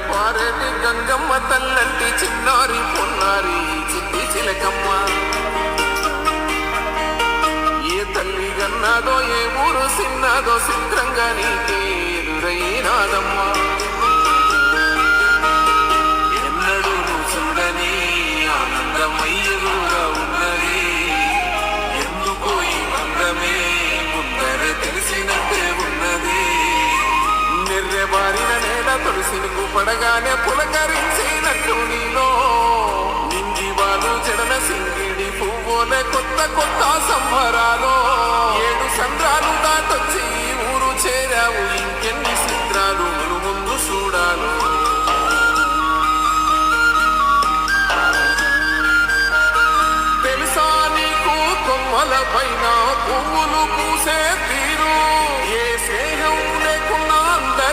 పారేటి గంగమ్మ తల్లంటి చిన్నారి పొన్నారి చిట్టి చిలకమ్మ. ఏ తల్లి గన్నాదో ఏ ఊరు సిన్నాదో శుభ్రంగా నీకే ఎదురైనాదమ్మా. ఎన్నడూ నువ్వు చూడని ఆనందమయ్యగా ఉన్నది, ఎందుకో ఈ బంధమే ముందరే తెలిసినట్టే ఉన్నది. నిర్రెబారిన నేల తులసినుకు పడగానే పులకరించినట్టు నీలో నింగి వాలు జడల సింగిడి పువ్వులే కొత్త కొత్త సంబరాలు. 7 సంద్రాలు దాటొచ్చి ఊరు చేరావు, ఇంకెన్ని